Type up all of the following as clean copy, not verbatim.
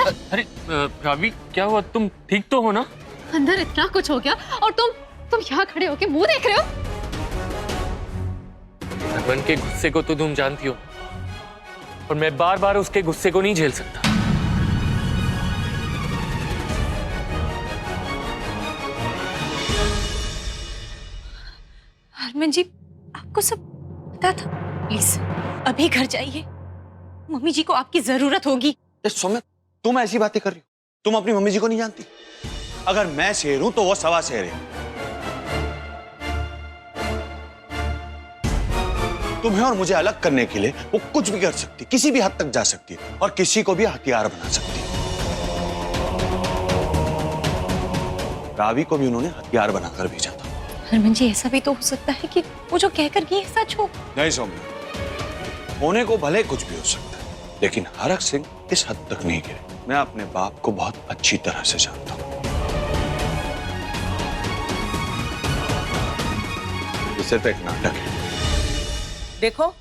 अंदर। अरे रावी, क्या हुआ? तुम ठीक तो हो ना? अंदर इतना कुछ हो गया और तुम यहाँ खड़े होके मुंह देख रहे हो। हरमन के गुस्से को तो तुम जानती हो, और मैं बार बार उसके गुस्से को नहीं झेल सकता। हरमन जी, आपको सब पता था? प्लीज अभी घर जाइए, मम्मी जी को आपकी जरूरत होगी। सौम्या, तुम ऐसी बातें कर रही हो? तुम अपनी मम्मी जी को नहीं जानती? अगर मैं शेर हूं तो वो सवा शेर है। तुम्हें और मुझे अलग करने के लिए वो कुछ भी कर सकती, किसी भी हद तक जा सकती है, और किसी को भी हथियार बना सकती है। रावी को भी उन्होंने हथियार बनाकर भेजा था। हरमन जी, ऐसा भी तो हो सकता है कि वो जो कहकर गई है सच हो। नहीं सौम्या, होने को भले कुछ भी हो सकता है, लेकिन हरक सिंह इस हद तक नहीं गिरे। मैं अपने बाप को बहुत अच्छी तरह से जानता हूं। ये सिर्फ एक नाटक है। देखो,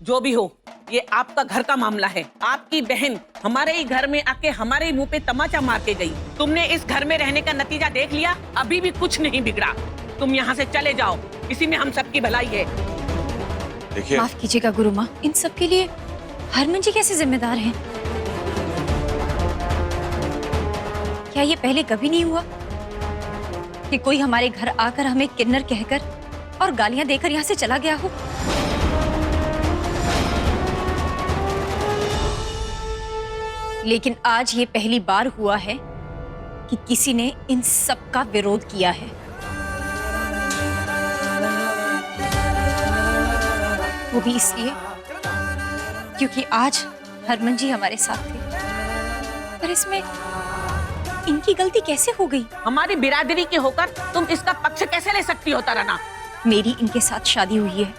जो भी हो, ये आपका घर का मामला है। आपकी बहन हमारे ही घर में आके हमारे ही मुंह पे तमाचा मार के गई। तुमने इस घर में रहने का नतीजा देख लिया। अभी भी कुछ नहीं बिगड़ा। तुम यहाँ से चले जाओ, इसी में हम सबकी भलाई है। देखिए, माफ कीजिएगा गुरु माँ, इन सब के लिए हरमन जी कैसे जिम्मेदार हैं? क्या ये पहले कभी नहीं हुआ कि कोई हमारे घर आकर हमें किन्नर कहकर और गालियां देकर यहाँ से चला गया हो? लेकिन आज ये पहली बार हुआ है कि किसी ने इन सब का विरोध किया है। वो भी इसलिए क्योंकि आज हरमन जी हमारे साथ थे। पर इसमें इनकी गलती कैसे हो गई? हमारी बिरादरी के होकर तुम इसका पक्ष कैसे ले सकती हो तराना? मेरी इनके साथ शादी हुई है।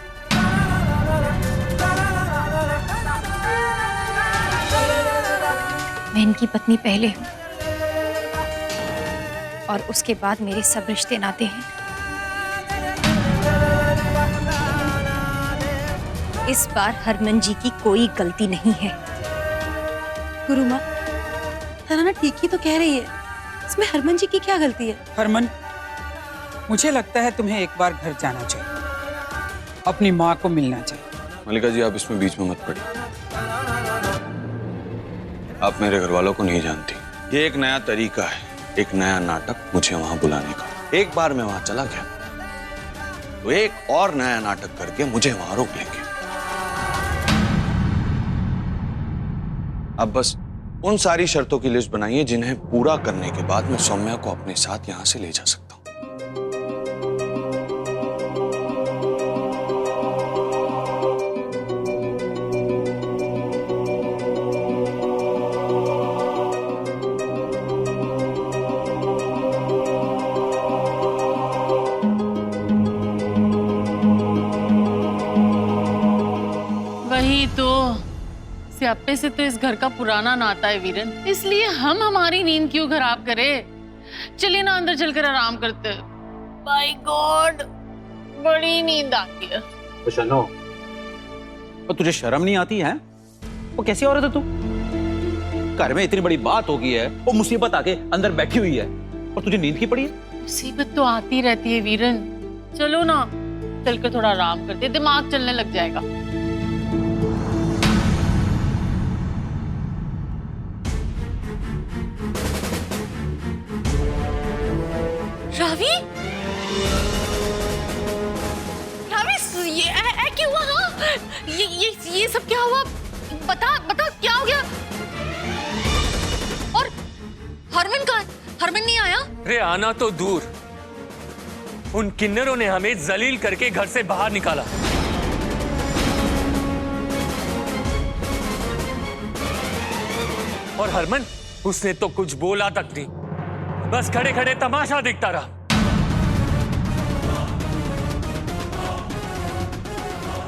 मैं इनकी पत्नी पहले हूँ और उसके बाद मेरे सब रिश्ते नाते हैं। इस बार हरमन जी की कोई गलती नहीं है। गुरु माँ, तराना ठीक ही तो कह रही है, इसमें हरमन जी की क्या गलती है? हरमन, मुझे लगता है तुम्हें एक बार घर जाना चाहिए, अपनी माँ को मिलना चाहिए। मल्लिका जी, आप इसमें बीच में मत पड़िए। आप मेरे घर वालों को नहीं जानती। ये एक नया तरीका है, एक नया नाटक मुझे वहां बुलाने का। एक बार मैं वहां चला गया तो एक और नया नाटक करके मुझे वहां रोक लेंगे। अब बस उन सारी शर्तों की लिस्ट बनाइए जिन्हें पूरा करने के बाद मैं सौम्या को अपने साथ यहां से ले जा सकता हूं। वही तो, स्यापे से तो इस घर का पुराना नाता है वीरन, इसलिए हम हमारी नींद क्यों खराब करें? चलिए ना अंदर चलकर आराम करते हैं। माय गॉड, बड़ी नींद आती है। शनो, तो तुझे शर्म नहीं आती है? वो कैसी औरत है तू? घर में इतनी बड़ी बात हो गई है, वो मुसीबत आके अंदर बैठी हुई है और तुझे नींद की पड़ी है? मुसीबत तो आती रहती है वीरन, चलो ना चलकर थोड़ा आराम करते, दिमाग चलने लग जाएगा। रावी, रावी, ये क्यों हुआ? हाँ? ये सब क्या हुआ? बता क्या हो गया? और हरमन कहाँ? हरमन नहीं आया? अरे आना तो दूर, उन किन्नरों ने हमें जलील करके घर से बाहर निकाला। और हरमन, उसने तो कुछ बोला तक नहीं, बस खड़े खड़े तमाशा देखता रहा।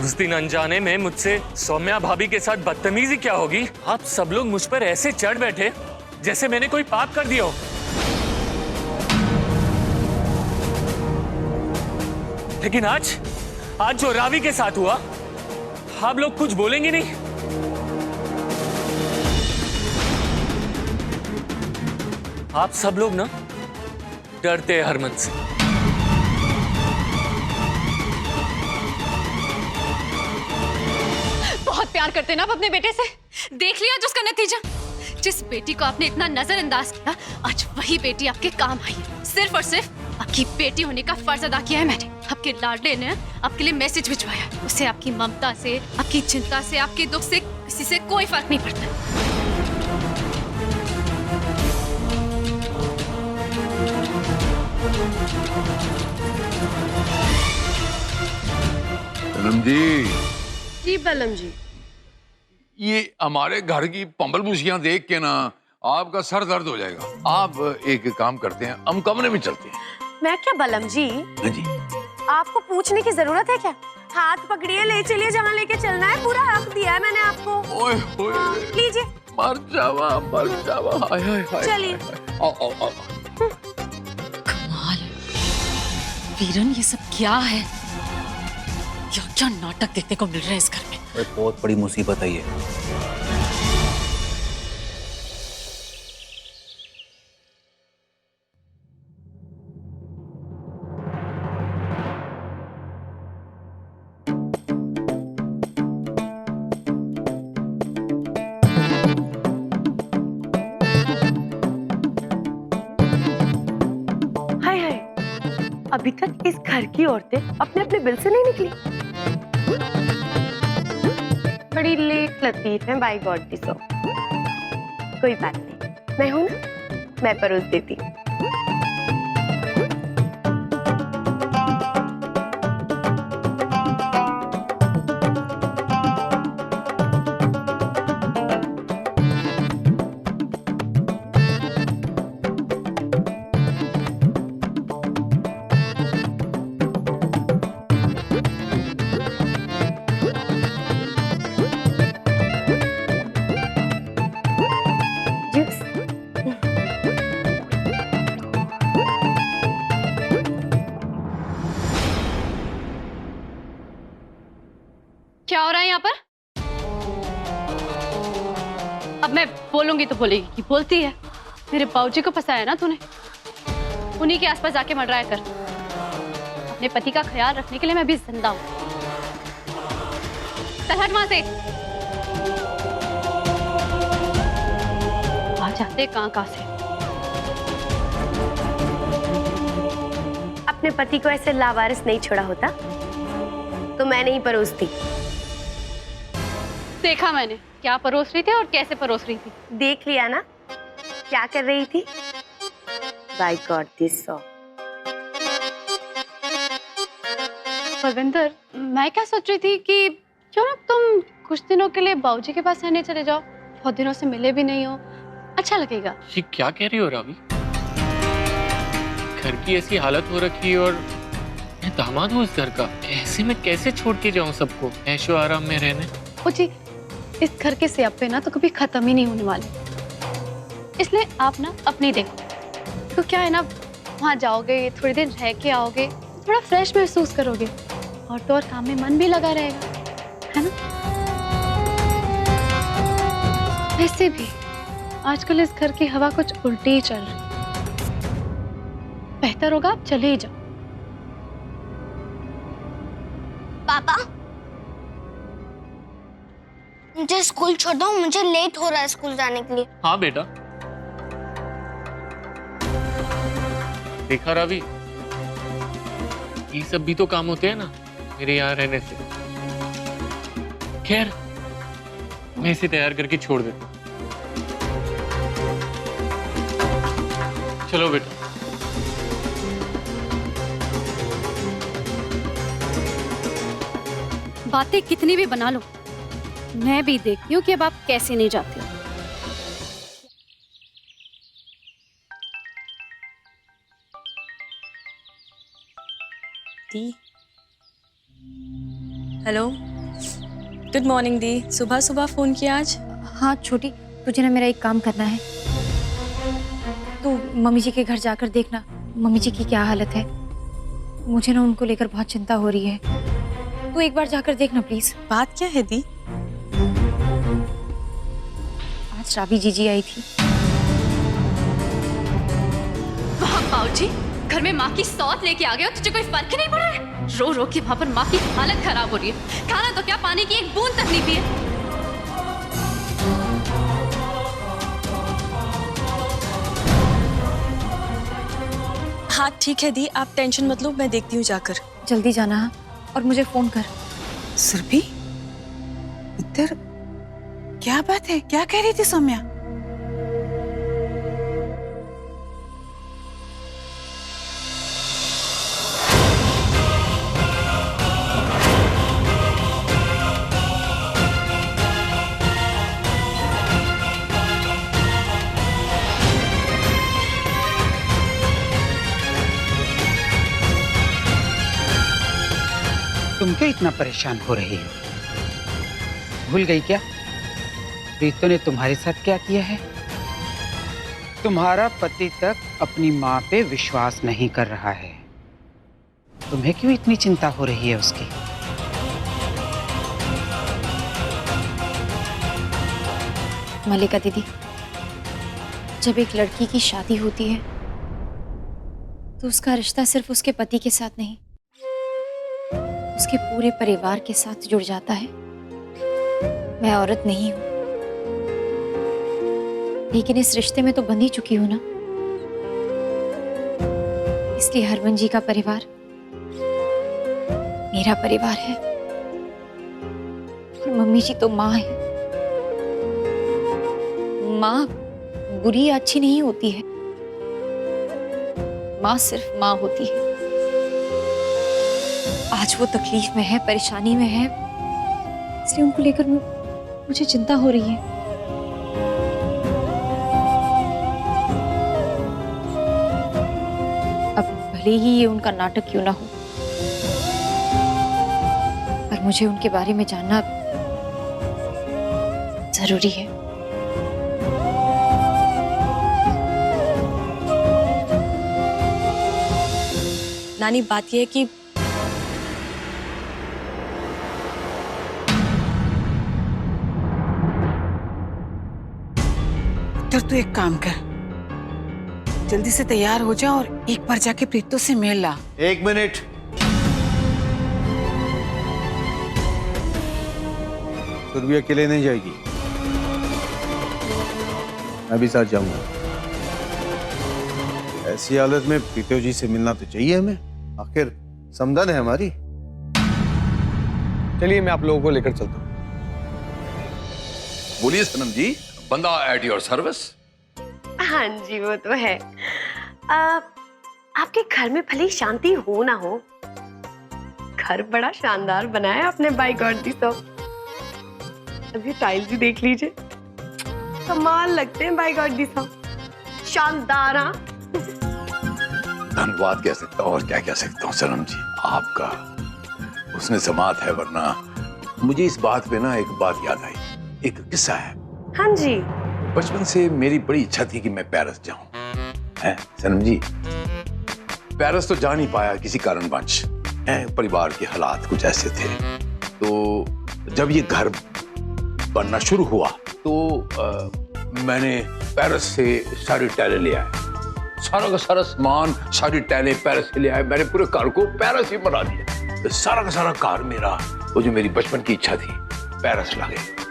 उस दिन अनजाने में मुझसे सौम्या भाभी के साथ बदतमीजी क्या होगी, आप सब लोग मुझ पर ऐसे चढ़ बैठे जैसे मैंने कोई पाप कर दिया हो। लेकिन आज जो रावी के साथ हुआ, आप लोग कुछ बोलेंगे नहीं? आप सब लोग ना डरते हैं हरमन से। बहुत प्यार करते हैं ना आप अपने बेटे से। देख लिया जो उसका नतीजा। जिस बेटी को आपने इतना नजरअंदाज किया, आज वही बेटी आपके काम आई है। सिर्फ और सिर्फ आपकी बेटी होने का फर्ज अदा किया है मैंने। आपके लाडले ने आपके लिए मैसेज भिजवाया। उसे आपकी ममता से, आपकी चिंता से, आपके दुख से किसी से कोई फर्क नहीं पड़ता। बलम जी, जी बलम जी। ये हमारे घर की पंबलमुशियां देख के ना आपका सर दर्द हो जाएगा। आप एक काम करते हैं, हम कमरे में चलते हैं। मैं क्या बलम जी, हाँ जी। आपको पूछने की जरूरत है क्या? हाथ पकड़िए, ले चलिए जहाँ लेके चलना है। पूरा हक दिया है मैंने आपको। ओए होए, लीजिए। मर जावा, मर जावा। हाय हाय हाय। चलिए। आओ आओ आओ। कमाल। वीरन, ये सब क्या है? क्या क्या नाटक देखने को मिल रहा है इस घर में। बहुत बड़ी मुसीबत है ये। हाय हाय, अभी तक इस घर की औरतें अपने अपने बिल से नहीं निकली। बड़ी लेट लतीफ है बाय गॉड दी। सो कोई बात नहीं, मैं हूं ना, मैं परोस देती हूँ। क्या हो रहा है यहाँ पर? अब मैं बोलूंगी तो बोलेगी कि बोलती है। मेरे बाबूजी को फंसाया ना तूने, उन्हीं के आसपास जाके मंडराया कर। अपने पति का ख्याल रखने के लिए मैं भी जिंदा हूं। चल हट वहां से। आ जाते कहां से। अपने पति को ऐसे लावारिस नहीं छोड़ा होता तो मैं नहीं परोसती। देखा मैंने क्या परोस रही थी और कैसे परोस रही थी। देख लिया ना क्या कर रही थी। By God this saw. Parvinder, मैं क्या सोच रही थी कि क्यों ना तुम कुछ दिनों के लिए बाबूजी के पास रहने चले जाओ। बहुत दिनों से मिले भी नहीं हो, अच्छा लगेगा। ये क्या कह रही हो रावी? घर की ऐसी हालत हो रखी है और मैं दामाद हूँ इस घर का। ऐसे में कैसे छोड़ के जाऊँ सबको ऐशो आराम में रहने? ओ जी, इस घर के स्यापे ना तो कभी खत्म ही नहीं होने वाले। इसलिए आप ना अपनी देखो। तो क्या है ना, वहाँ जाओगे, थोड़ी देर रह के आओगे, थोड़ा फ्रेश महसूस करोगे और तो और काम में मन भी लगा रहेगा, है ना? वैसे भी आजकल इस घर की हवा कुछ उल्टी ही चल रही। बेहतर होगा आप चले ही जाओ। पापा, मुझे स्कूल छोड़ दो, मुझे लेट हो रहा है स्कूल जाने के लिए। हाँ बेटा। देखा रावी, ये सब भी तो काम होते हैं ना मेरे यहाँ रहने से। खैर, मैं इसे तैयार करके छोड़ देता हूँ। चलो बेटा। बातें कितनी भी बना लो, मैं भी देखती हूँ कि अब आप कैसे नहीं जाते हो। दी, हेलो, गुड मॉर्निंग दी। सुबह सुबह फोन किया आज? हाँ छोटी, तुझे ना मेरा एक काम करना है। तू मम्मी जी के घर जाकर देखना मम्मी जी की क्या हालत है। मुझे ना उनको लेकर बहुत चिंता हो रही है। तू एक बार जाकर देखना प्लीज। बात क्या है दी? आज रावी जीजी आई थी। जी घर में माँ की सौत लेके आ गए हो, तुझे कोई फर्क ही नहीं पड़ा है? रो रो के वहां पर माँ की हालत खराब हो रही है, खाना तो क्या पानी की एक बूंद तक नहीं पी है। हाँ ठीक है दी, आप टेंशन मत लो, मैं देखती हूँ जाकर। जल्दी जाना हाँ, और मुझे फोन कर। सुरभि, इधर क्या बात है? क्या कह रही थी सौम्या? तुम क्या इतना परेशान हो रही हो? भूल गई क्या प्रीतो ने तुम्हारे साथ क्या किया है? तुम्हारा पति तक अपनी माँ पे विश्वास नहीं कर रहा है। तुम्हें क्यों इतनी चिंता हो रही है उसकी? मल्लिका दीदी, जब एक लड़की की शादी होती है तो उसका रिश्ता सिर्फ उसके पति के साथ नहीं, उसके पूरे परिवार के साथ जुड़ जाता है। मैं औरत नहीं हूं, लेकिन इस रिश्ते में तो बंध ही चुकी हूं ना। इसलिए हरमन जी का परिवार मेरा परिवार है, और मम्मी जी तो माँ है। माँ बुरी या अच्छी नहीं होती है, माँ सिर्फ माँ होती है। आज वो तकलीफ में है, परेशानी में है, इसलिए उनको लेकर मुझे चिंता हो रही है। अब भले ही ये उनका नाटक क्यों ना हो, पर मुझे उनके बारे में जानना जरूरी है। नानी, बात यह है कि तू एक काम कर, जल्दी से तैयार हो जा और एक बार जाके प्रीतो से मिल ला। एक मिनट, सुरभि अकेले नहीं जाएगी, मैं भी साथ जाऊंगा। ऐसी हालत में प्रीतो जी से मिलना तो चाहिए हमें, आखिर समदन है हमारी। चलिए मैं आप लोगों को लेकर चलता हूँ। बोलिए सनम जी, बंदा एट योर सर्विस। हाँ जी, वो तो है। आपके घर में भले ही शांति हो ना हो, घर बड़ा शानदार बनाया आपने बाय गॉड दी साहब। अब ये टाइल्स भी देख लीजिए, कमाल लगते हैं बाय गॉड दी साहब, शानदार। हाँ, धन्यवाद कह सकता हूँ और क्या कह सकता हूँ सनम जी, आपका उसने समात है। वरना मुझे इस बात पे ना एक बात याद आई, एक किस्सा है। हाँ जी। बचपन से मेरी बड़ी इच्छा थी कि मैं पेरिस जाऊं, है सनम जी। पेरिस तो जा नहीं पाया किसी कारणवश, परिवार के हालात कुछ ऐसे थे। तो जब ये घर बनना शुरू हुआ तो मैंने पेरिस से सारी टाइलें ले आया, सारा का सारा सामान, सारी टाइलें पेरिस से ले आए। मैंने पूरे कार को पेरिस ही बना दिया। तो सारा का सारा कार मेरा, वो जो मेरी बचपन की इच्छा थी, पेरिस ला गई।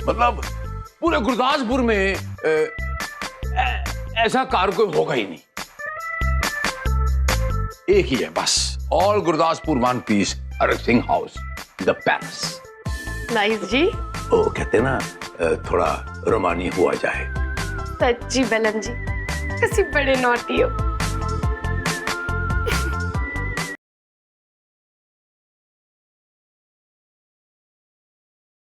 मतलब पूरे गुरदासपुर में ऐसा कार कोई होगा ही नहीं, एक ही है बस, all Gurdaspur one piece, Harak Singh house, the Paris. Nice ji. वो कहते ना थोड़ा रोमानी हुआ जाए। सच्ची बलन जी, कैसी बड़े नॉटी हो।